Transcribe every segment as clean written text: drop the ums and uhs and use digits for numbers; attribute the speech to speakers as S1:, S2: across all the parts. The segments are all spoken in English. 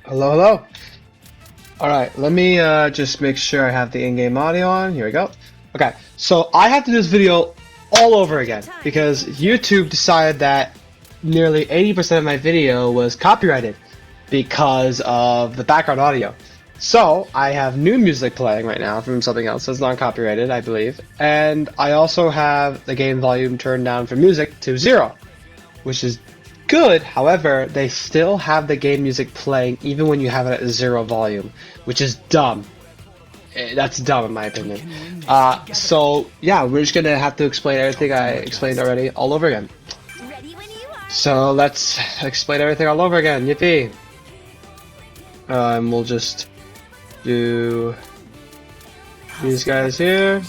S1: Hello, hello. All right, let me just make sure I have the in-game audio on. Here we go. Okay, so I have to do this video all over again because YouTube decided that nearly 80% of my video was copyrighted because of the background audio. So I have new music playing right now from something else that's non-copyrighted, I believe, and I also have the game volume turned down for music to 0, which is good. However, they still have the game music playing even when you have it at 0 volume, which is dumb. That's dumb in my opinion. So yeah, we're just gonna have to explain everything I explained already all over again. So let's explain everything all over again. Yippee! We'll just do these guys here.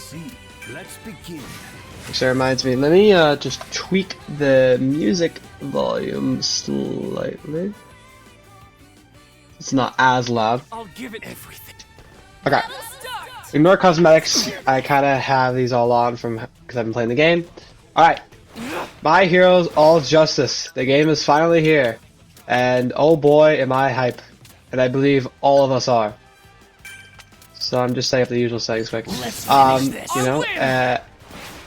S1: Which reminds me, let me just tweak the music volume slightly. It's not as loud.
S2: I'll give it everything.
S1: Okay. Ignore cosmetics. I kind of have these all on from because I've been playing the game. All right. My Heroes All Justice. The game is finally here, and oh boy, am I hype! And I believe all of us are. So I'm just setting up the usual settings quick.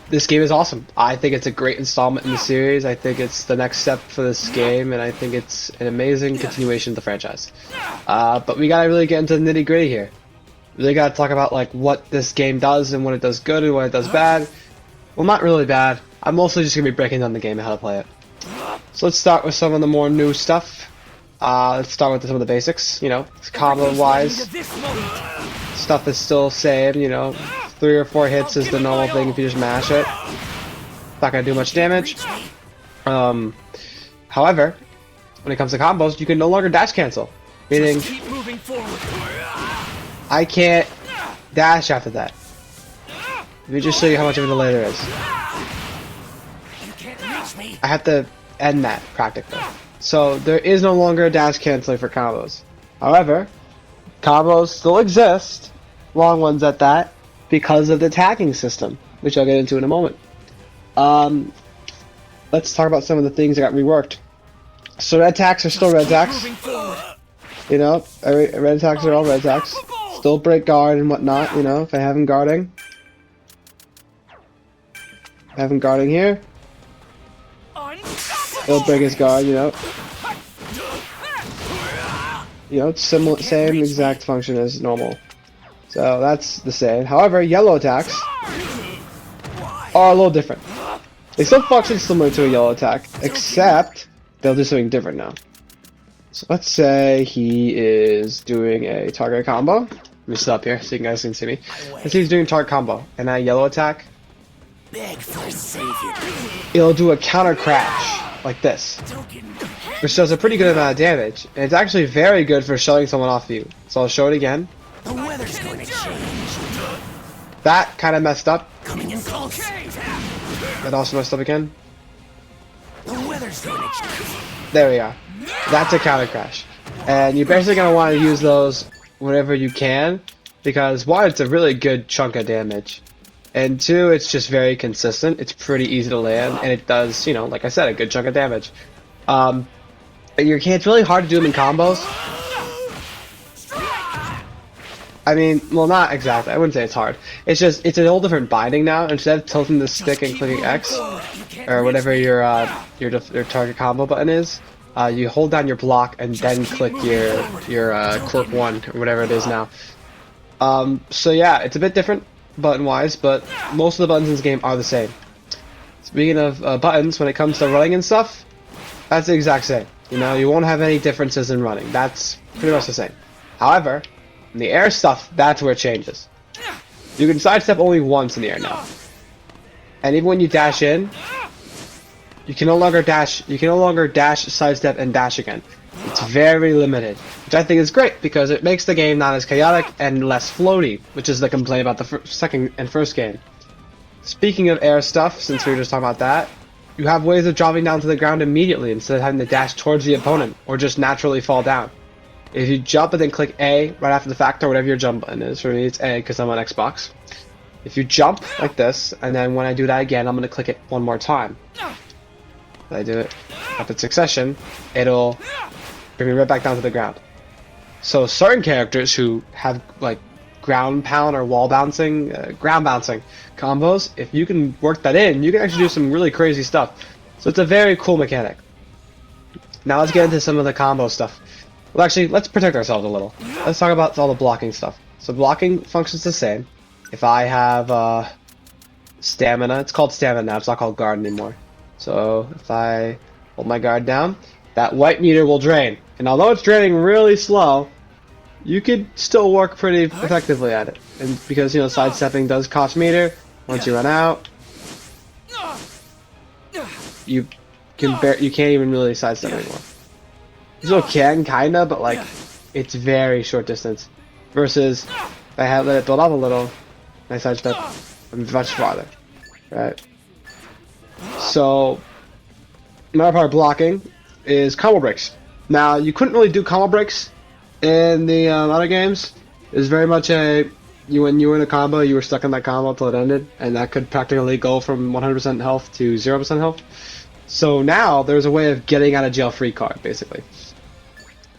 S1: This game is awesome. I think it's a great installment in the series. I think it's the next step for this game, and I think it's an amazing continuation of the franchise. But we gotta really get into the nitty gritty here. Really gotta talk about like what this game does and what it does good and what it does bad. Well, not really bad. I'm mostly just gonna be breaking down the game and how to play it. So let's start with some of the more new stuff. Let's start with some of the basics. You know, combo-wise, stuff is still same. You know, 3 or 4 hits is the normal thing if you just mash it. Not gonna do much damage. However, when it comes to combos, you can no longer dash cancel, meaning I can't dash after that. Let me just show you how much of a delay there is. I have to end that practically. So there is no longer a dash canceling for combos. However, combos still exist, long ones at that, because of the tagging system, which I'll get into in a moment. Let's talk about some of the things that got reworked. So red attacks are still red attacks. You know, red attacks are all red attacks. Still break guard and whatnot, you know, if I have him guarding. Have him guarding here. He'll break his guard, you know. You know, it's similar, same exact function as normal. So that's the same. However, yellow attacks are a little different. They still function similar to a yellow attack, except they'll do something different now. So let's say he is doing a target combo. Let me stop here so you guys can see me. Let's say he's doing target combo, and I yellow attack. It'll do a counter crash like this, which does a pretty good amount of damage, and it's actually very good for shutting someone off you. So I'll show it again.
S2: The weather's going to change.
S1: That kind of messed up.
S2: Coming in close.
S1: That also messed up again.
S2: The weather's going to change.
S1: There we are. That's a counter crash, and you're basically gonna want to use those whenever you can, because 1, it's a really good chunk of damage, and 2, it's just very consistent. It's pretty easy to land, and it does, you know, like I said, a good chunk of damage. It's really hard to do them in combos. I mean, well, not exactly. I wouldn't say it's hard. It's just, it's a whole different binding now. Instead of tilting the stick and clicking X, or whatever your target combo button is, you hold down your block and then click your quirk 1, or whatever it is now. So yeah, it's a bit different button-wise, but most of the buttons in this game are the same. Speaking of buttons, when it comes to running and stuff, that's the exact same. You know, you won't have any differences in running. That's pretty much the same. However, in the air stuff, that's where it changes. You can sidestep only once in the air now. And even when you dash in, you can no longer dash, sidestep, and dash again. It's very limited, which I think is great because it makes the game not as chaotic and less floaty, which is the complaint about the second and first game. Speaking of air stuff, since we were just talking about that, you have ways of dropping down to the ground immediately instead of having to dash towards the opponent or just naturally fall down. If you jump and then click A right after the fact, or whatever your jump button is, for me it's A because I'm on Xbox. If you jump like this, and then when I do that again, I'm going to click it one more time. If I do it up in succession, it'll bring me right back down to the ground. So certain characters who have like ground pound or wall bouncing, ground bouncing combos, if you can work that in, you can actually do some really crazy stuff. So it's a very cool mechanic. Now let's get into some of the combo stuff. Well, actually, let's protect ourselves a little. Let's talk about all the blocking stuff. So blocking functions the same. If I have stamina, it's called stamina now, it's not called guard anymore. So if I hold my guard down, that white meter will drain. And although it's draining really slow, you could still work pretty effectively at it. And because, you know, sidestepping does cost meter, once you run out, you can't even really sidestep anymore. You still can, kinda, but like, it's very short distance. Versus, if I had let it build up a little, my sidestep much farther, right? So, another part of blocking is combo breaks. Now, you couldn't really do combo breaks in the other games. It's very much when you were in a combo, you were stuck in that combo until it ended, and that could practically go from 100% health to 0% health. So now, there's a way of getting out of jail free card, basically.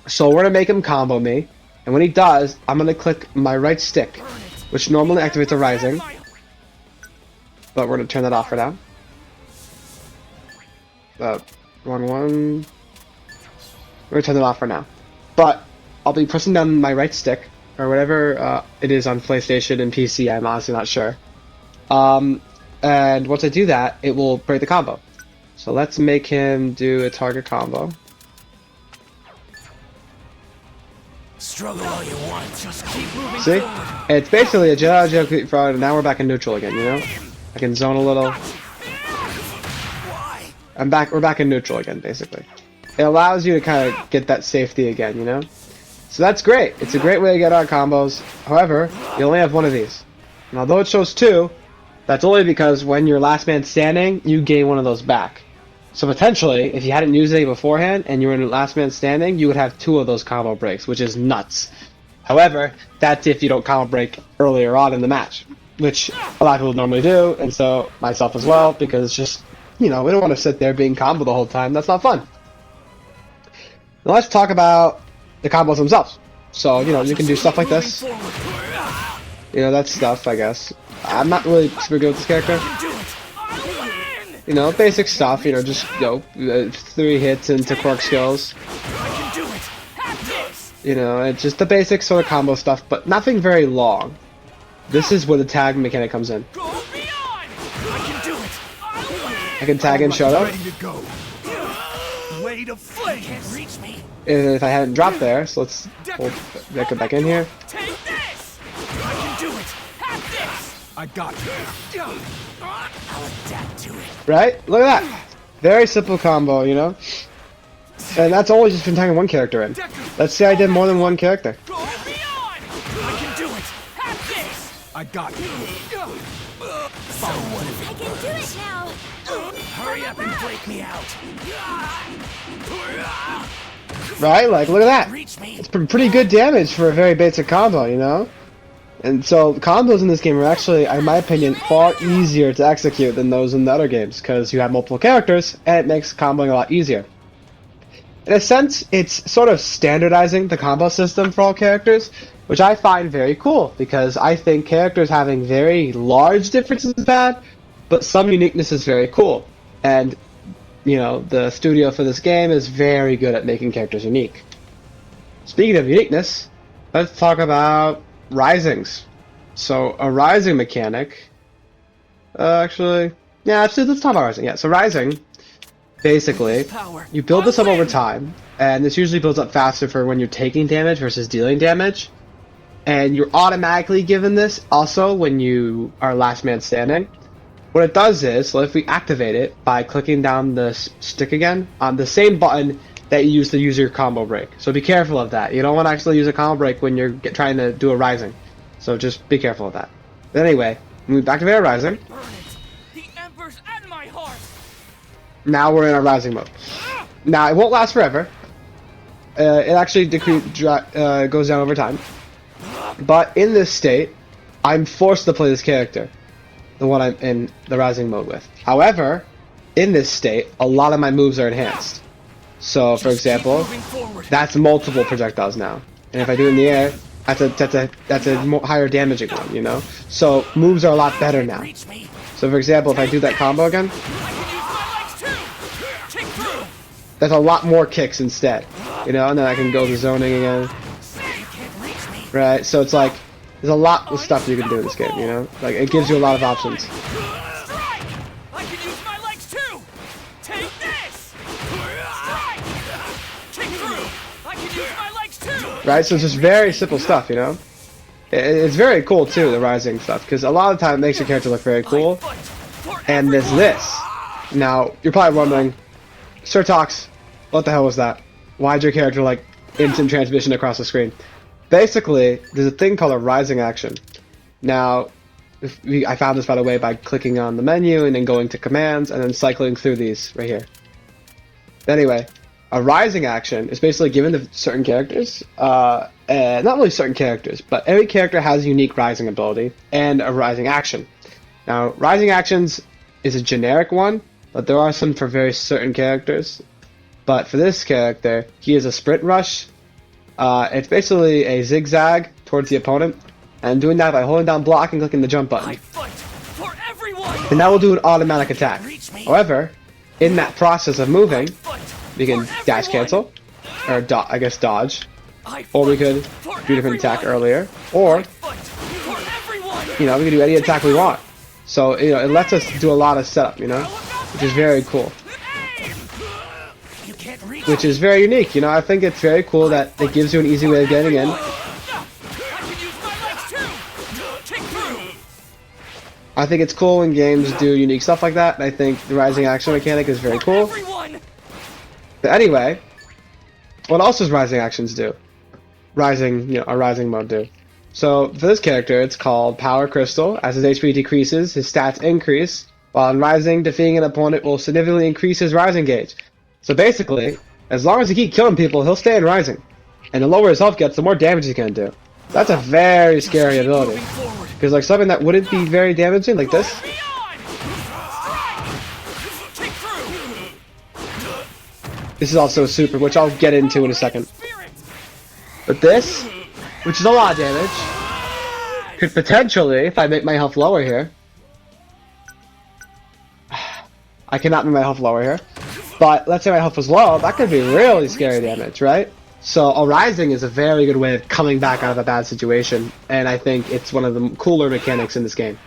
S1: So we're going to make him combo me, and when he does, I'm going to click my right stick, which normally activates a rising, but we're going to turn that off for now. Wrong one. We're going to turn that off for now. But I'll be pressing down my right stick, or whatever it is on PlayStation and PC, I'm honestly not sure. And once I do that, it will break the combo. So let's make him do a target combo.
S2: Struggle all you want, just keep moving.
S1: See?
S2: Forward.
S1: It's basically a Jedi Jedi fraud, and now we're back in neutral again, you know? I can zone a little.
S2: Why?
S1: We're back in neutral again, basically. It allows you to kind of get that safety again, you know? So that's great. It's a great way to get out combos. However, you only have one of these. And although it shows two, that's only because when you're last man standing, you gain one of those back. So potentially, if you hadn't used any beforehand and you were in last man standing, you would have two of those combo breaks, which is nuts. However, that's if you don't combo break earlier on in the match, which a lot of people normally do, and so myself as well, because it's just, you know, we don't want to sit there being combo the whole time. That's not fun. Now let's talk about the combos themselves. So, you know, you can do stuff like this. You know, that's stuff, I guess. I'm not really super good with this character. You know, basic stuff, you know, just, you know, 3 hits into quirk skills. You know, it's just the basic sort of combo stuff, but nothing very long. This is where the tag mechanic comes in. I can tag in Shoto. And if I hadn't dropped there, so let's hold that back in here.
S2: I got you. I'll adapt to it.
S1: Right? Look at that. Very simple combo, you know? And that's always just been tagging one character in. Let's say I did more than one character.
S2: I can do it. I got you.
S3: I can do it now.
S2: Hurry up and break me out.
S1: Right? Like, look at that.
S2: Reach me.
S1: It's pretty good damage for a very basic combo, you know? And so combos in this game are actually, in my opinion, far easier to execute than those in the other games, because you have multiple characters, and it makes comboing a lot easier. In a sense, it's sort of standardizing the combo system for all characters, which I find very cool, because I think characters having very large differences is bad, but some uniqueness is very cool. And, you know, the studio for this game is very good at making characters unique. Speaking of uniqueness, let's talk about risings. So a rising mechanic, let's talk about rising. Yeah, so rising, basically, you build this up over time, and this usually builds up faster for when you're taking damage versus dealing damage, and you're automatically given this also when you are last man standing. What it does is, so if we activate it by clicking down the stick again on the same button that you use to use your combo break. So be careful of that. You don't want to actually use a combo break when you're trying to do a rising. So just be careful of that. But anyway, when we activate our rising,
S2: The Emperor's at my heart.
S1: now we're in our rising mode. Now it won't last forever. It actually goes down over time. But in this state, I'm forced to play this character, the one I'm in the rising mode with. However, in this state, a lot of my moves are enhanced. So, for example, that's multiple projectiles now. and if I do it in the air, that's a more higher damaging one, you know. So moves are a lot better now.
S2: Reach me.
S1: So for example, if I do that combo again,
S2: I can use my legs too. Kick through.
S1: that's a lot more kicks instead, you know. And then I can go to zoning again,
S2: You can't reach me.
S1: right? So it's like there's a lot of stuff you can do in this game, you know. Like it gives you a lot of options.
S2: Strike. I can use my legs too. Take this. Strike. Kick through. I can use my legs too.
S1: Right? So it's just very simple stuff, you know? It's very cool too, the rising stuff, because a lot of the time it makes your character look very cool. And there's this. Now, you're probably wondering, Sir Tox, what the hell was that? Why'd your character like instant transmission across the screen? Basically, there's a thing called a rising action. Now, I found this by the way by clicking on the menu and then going to commands and then cycling through these right here. Anyway, a rising action is basically given to certain characters, not really certain characters, but every character has a unique rising ability and a rising action. Now, rising actions is a generic one, but there are some for very certain characters. But for this character, he is a sprint rush. It's basically a zigzag towards the opponent, and doing that by holding down block and clicking the jump
S2: I
S1: button.
S2: fight for everyone.
S1: And that will do an automatic attack. However, in that process of moving, we can dash cancel, or I guess dodge, or we could do a different attack earlier, or you know, we can do any attack we want. So you know, it lets us do a lot of setup, you know, which is very cool,
S2: You can't reach
S1: which is very unique. You know, I think it's very cool that it gives you an easy way of getting in.
S2: I can use my legs too. Kick through.
S1: I think it's cool when games do unique stuff like that, and I think the rising action mechanic is very cool.
S2: Everyone.
S1: But anyway, what else does rising actions do? Rising, you know, a rising mode do. So for this character, it's called Power Crystal. As his HP decreases, his stats increase. While in Rising, defeating an opponent will significantly increase his Rising gauge. So basically, as long as he keeps killing people, he'll stay in Rising. And the lower his health gets, the more damage he can do. That's a very scary ability.
S2: Moving forward.
S1: Because like something that wouldn't be very damaging, like this,
S2: Beyond. Kick through.
S1: this is also a super, which I'll get into in a second.
S2: Spirit.
S1: But this, which is a lot of damage, could potentially, if I make my health lower here, I cannot make my health lower here, but let's say my health was low, that could be really scary damage, right? So a rising is a very good way of coming back out of a bad situation, and I think it's one of the cooler mechanics in this game.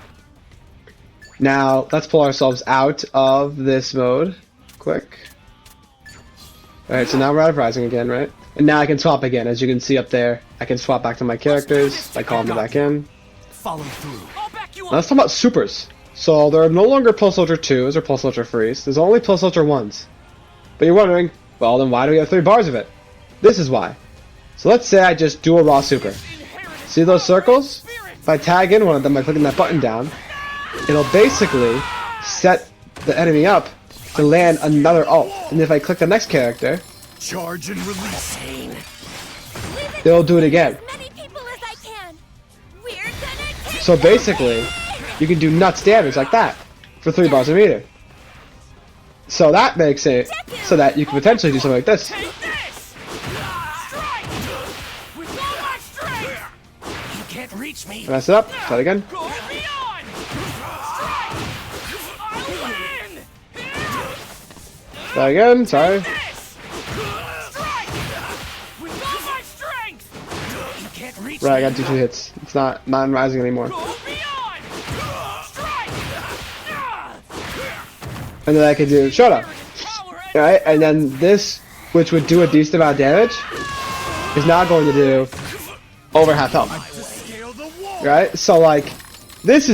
S1: Now, let's pull ourselves out of this mode, quick. Alright, so now we're out of rising again, right? And now I can swap again, as you can see up there. I can swap back to my characters by calling them back in.
S2: Follow through. I'll back you
S1: Now
S2: up.
S1: let's talk about supers. So there are no longer Pulse Ultra 2s or Pulse Ultra 3s. There's only Pulse Ultra 1s. But you're wondering, well then why do we have 3 bars of it? This is why. So let's say I just do a raw super. See those circles? If I tag in one of them by clicking that button down, it'll basically set the enemy up to land another ult. And if I click the next character,
S2: Charge and release.
S1: they'll do it again.
S3: As many people as I can. We're gonna take
S1: So basically, you can do nuts damage like that for 3 bars a meter. So that makes it so that you can potentially do something like this.
S2: Take this. Strike. With all my strength. You can't reach me.
S1: Mess it up. Try it again.
S2: Go beyond. Strike. I'll win.
S1: Try again. Sorry.
S2: This. Strike. With all my strength. You can't reach
S1: Right, I
S2: me.
S1: got 2 hits. It's not in rising anymore.
S2: Go beyond. Strike.
S1: And then I can do shut up.
S2: Power and
S1: Right, and then this, which would do a decent amount of damage, is now going to do over half health.
S2: scale the wall.
S1: Right? So like, this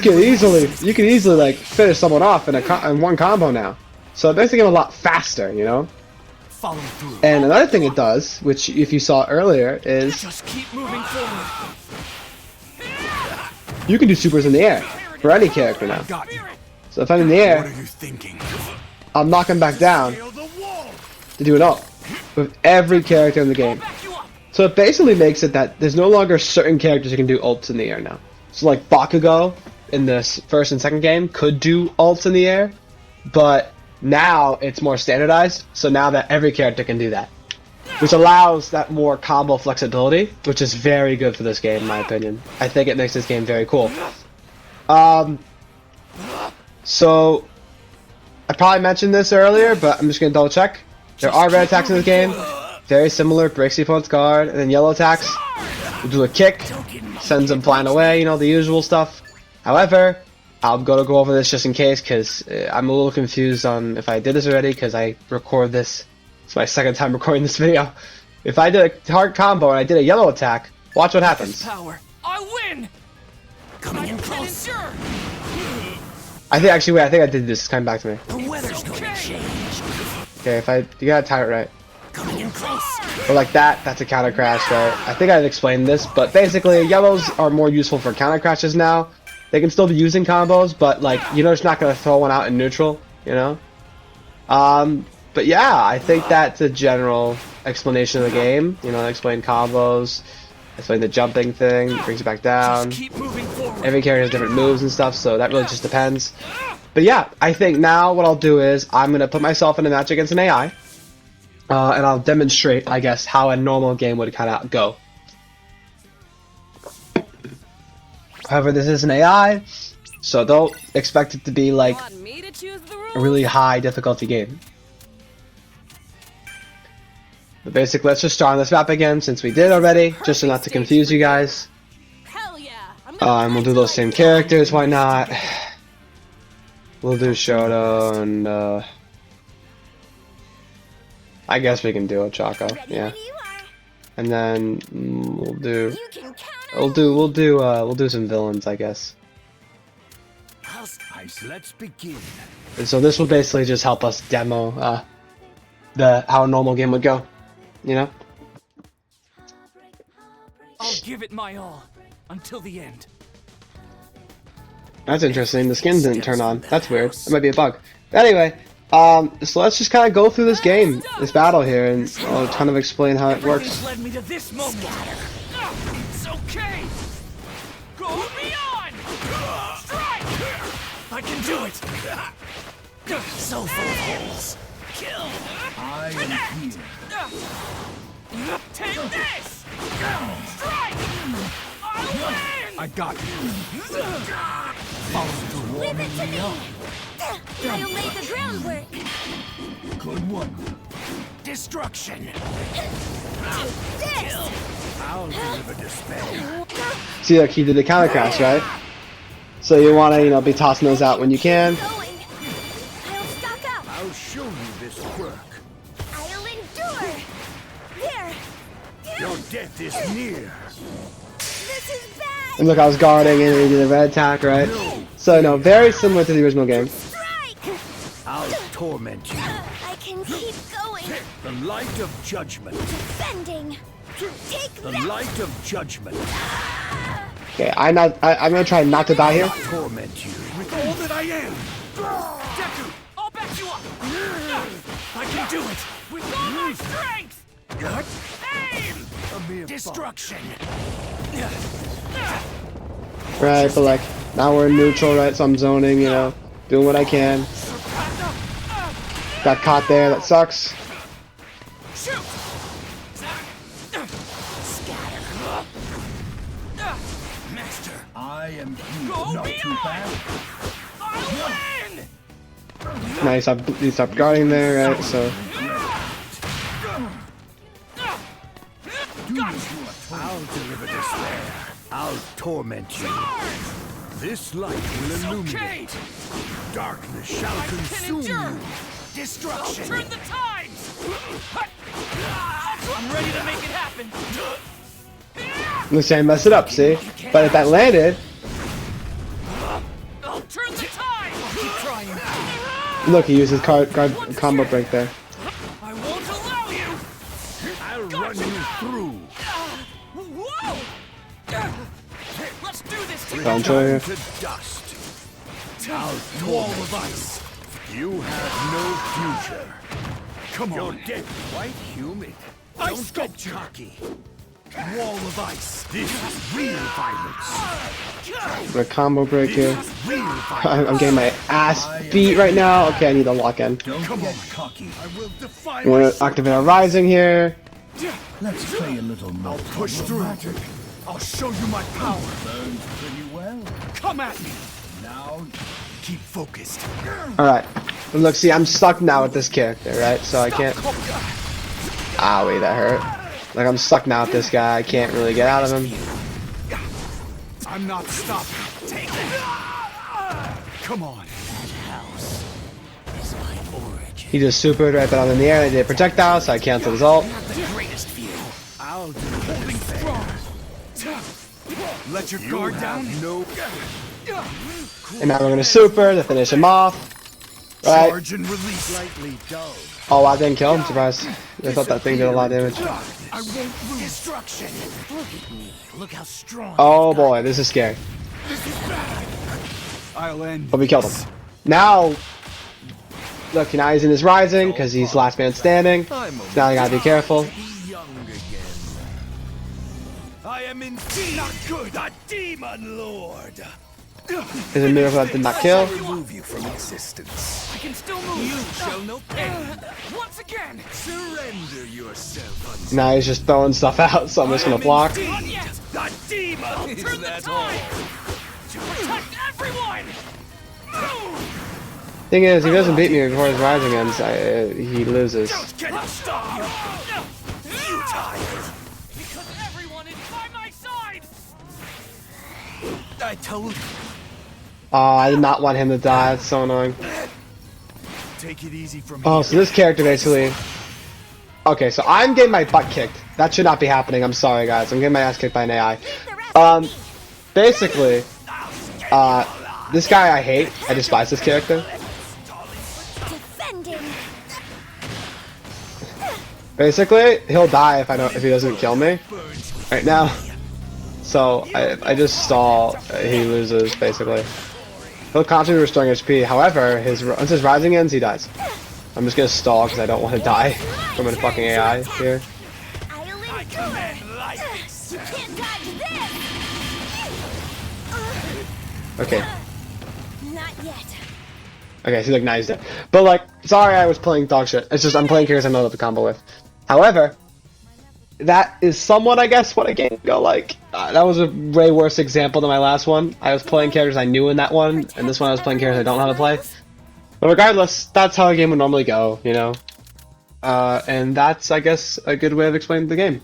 S1: can easily like finish someone off in one combo now. So it makes the game a lot faster, you know.
S2: Follow through.
S1: And another thing it does, which if you saw earlier, is
S2: Just keep moving forward.
S1: you can do supers in the air for any character now.
S2: Got you.
S1: So if I'm in the
S2: What
S1: air,
S2: are you thinking?
S1: I'll knock him back down
S2: Scale the wall.
S1: to do an ult with every character in the game.
S2: Back you up.
S1: So it basically makes it that there's no longer certain characters who can do ults in the air now. So like Bakugo in the first and second game could do ults in the air, but now it's more standardized. So now that every character can do that. which allows that more combo flexibility, which is very good for this game, in my opinion. I think it makes this game very cool. So I probably mentioned this earlier, but I'm just gonna double check. There are red attacks in this game, very similar, breaks the opponent's guard, and then yellow attacks will do a kick, sends them flying away, you know, the usual stuff. However, I'm gonna go over this just in case, because I'm a little confused on if I did this already, because I record this. It's my second time recording this video. If I did a hard combo and I did a yellow attack, watch what happens.
S2: Power. I win. Coming in close.
S1: I think actually, wait, I think I did this. It's coming back to me.
S2: The weather's going to change.
S1: Okay, you gotta time it right.
S2: Coming in close.
S1: But like that's a counter crash, right? I think I've explained this, but basically, yellows are more useful for counter crashes now. They can still be using combos, but like, you know, it's not gonna throw one out in neutral, you know? But yeah, I think that's a general explanation of the game. You know, explain combos, explain the jumping thing, brings you back down.
S2: Just keep moving forward.
S1: Every character has different moves and stuff, so that really just depends. But yeah, I think now what I'll do is I'm gonna put myself in a match against an AI, and I'll demonstrate, I guess, how a normal game would kind of go. However, this is an AI, so don't expect it to be like
S3: Want me to choose the
S1: a
S3: rules?
S1: really high difficulty game. But basically, let's just start on this map again, since we did already, just so not to confuse you guys.
S3: Hell yeah! I'm gonna
S1: And we'll do those same characters, why not? We'll do Shoto and, I guess we can do Ochako,
S3: ready
S1: yeah.
S3: when you are.
S1: And then we'll do,
S3: You can count on
S1: we'll do some villains, I guess.
S4: Let's begin.
S1: And so this will basically just help us demo, how a normal game would go, you know?
S2: I'll give it my all until the end.
S1: That's interesting. The skin didn't turn on. That's weird. That might be a bug. Anyway, so let's just kind of go through this game, this battle here, and I'll kind of explain how it
S2: Everything's
S1: works.
S2: led me to this moment. It's okay. Go beyond. Strike. I can do it. So full of holes. Kill.
S4: I am here.
S2: Take this. Strike. I win.
S4: I got you. Follow through.
S3: Leave it to me. I'll lay the groundwork.
S4: Good one.
S2: Destruction.
S3: This.
S4: I'll deliver despair.
S1: See, like he did the counter crash, right? So you want to, you know, be tossing those out when you can.
S3: Going. I'll stock up.
S4: I'll show you this work.
S3: I'll endure. There.
S4: Your death is near.
S3: This is bad.
S1: And look, I was guarding and he did a red attack, right? So no, very similar to the original game.
S3: Strike.
S4: I'll torment you.
S3: I can keep going.
S4: The light of judgment.
S3: Defending. Take
S4: The
S3: that.
S4: light of judgment.
S1: Okay, I'm gonna try not to die here.
S4: Torment you with all that I am.
S2: Deku, I'll back you up. I can do it with all my strength. Aim.
S4: A mere
S2: Destruction.
S1: Right, but like, now we're in neutral, right? So I'm zoning, you know, doing what I can. Got caught there, that sucks.
S2: Shoot. Master,
S4: I am here.
S2: go
S4: Not too
S2: beyond.
S4: bad.
S2: I win.
S1: Nice, he stopped guarding there, right? So
S4: I'll deliver despair. I'll torment you. This light will
S2: It's
S4: illuminate.
S2: okay.
S4: Darkness shall
S2: I can
S4: consume
S2: endure.
S4: you.
S2: Destruction. I'll turn the tides. I'm ready to make it happen.
S1: let's say I messed it up, see? But if that landed,
S2: I'll turn the tide. I'll keep trying.
S1: look, he used his guard combo break there.
S2: I won't allow you.
S4: I'll run you through.
S2: Whoa. Let's do this together.
S1: Don't show you.
S4: To dust.
S2: Wall of ice.
S4: You have no future.
S2: Come
S4: Your
S2: on.
S4: death is quite humid.
S2: Ice
S4: Don't get
S2: sculpture.
S4: cocky.
S2: Wall of ice.
S4: This is real violence.
S1: The combo break here.
S4: This is real violence.
S1: I'm getting my ass beat right now. Okay, I need to lock in.
S4: Don't get cocky. I will defy
S1: You want to activate our rising here.
S4: Let's play a little more.
S2: I'll push through. I'll show you my power.
S4: Burns pretty well.
S2: Come at me.
S4: Now,
S2: Keep focused.
S1: Alright. Look, see, I'm stuck now with this character, right? So I can't... Owie, that hurt. Like, I'm stuck now with this guy. I can't really get out of him.
S2: I'm not stopping. Take it. Come on.
S1: He just supered right down in the air and I did projectile, so I canceled his ult.
S2: The greatest view.
S4: I'll do
S2: Holding strong. Let your guard down.
S4: no
S1: And now we're gonna super to finish him off. Right.
S2: Charge and release.
S4: slightly dull.
S1: Oh, I didn't kill him. Surprised. I thought that thing did a lot of damage.
S2: I won't lose. Destruction. Look at me. Look how strong.
S1: Oh boy, this is scary.
S2: I'll end.
S1: But we killed him. Now, look, now he's in his rising because he's last man standing. So now I gotta be careful.
S2: Young again. I am indeed not good. The demon lord.
S1: There's a miracle that did not kill.
S2: Remove you from existence. I can still move. You shall know pain. Once again. Surrender yourself.
S1: Now he's just throwing stuff out, so I'm just gonna block.
S2: Not yet. The demon. I'll turn the tide to protect everyone.
S1: Thing is, if he doesn't beat me before his rising ends, he loses.
S2: Can I stop you? You tired? Because everyone is by my side. I told you.
S1: I did not want him to die. It's so annoying.
S2: Take it easy from
S1: Oh, so this character basically... Okay, so I'm getting my butt kicked. That should not be happening. I'm sorry, guys. I'm getting my ass kicked by an AI. Basically, this guy I hate. I despise this character.
S3: Defending.
S1: Basically, he'll die if he doesn't kill me right now. So I just stall. He loses basically. He'll constantly restoring HP. However, once his rising ends, he dies. I'm just gonna stall because I don't want to die from a fucking AI here.
S3: I'll endure. You can't dodge this.
S1: Okay.
S3: Not yet.
S1: Okay, so like now he's dead. But like, sorry I was playing dog shit. It's just I'm playing characters I know how to combo with. However, that is somewhat, I guess, what a game go like. That was a way worse example than my last one. I was playing characters I knew in that one, and this one I was playing characters I don't know how to play. But regardless, that's how a game would normally go, you know? And that's, I guess, a good way of explaining the game.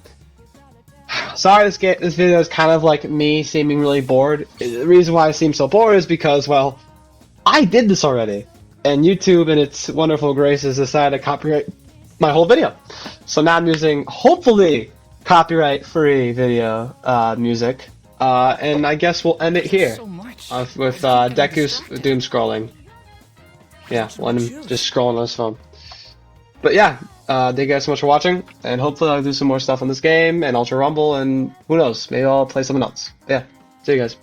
S1: Sorry, this video is kind of like me seeming really bored. The reason why I seem so bored is because, well, I did this already. And YouTube, in its wonderful graces, decided to copyright my whole video. So now I'm using, hopefully, copyright-free video music. And I guess we'll end it here with Deku's doom scrolling. Yeah, when I'm just scrolling on his phone. But yeah, thank you guys so much for watching, and hopefully I'll do some more stuff on this game and Ultra Rumble, and who knows, maybe I'll play something else. Yeah, see you guys.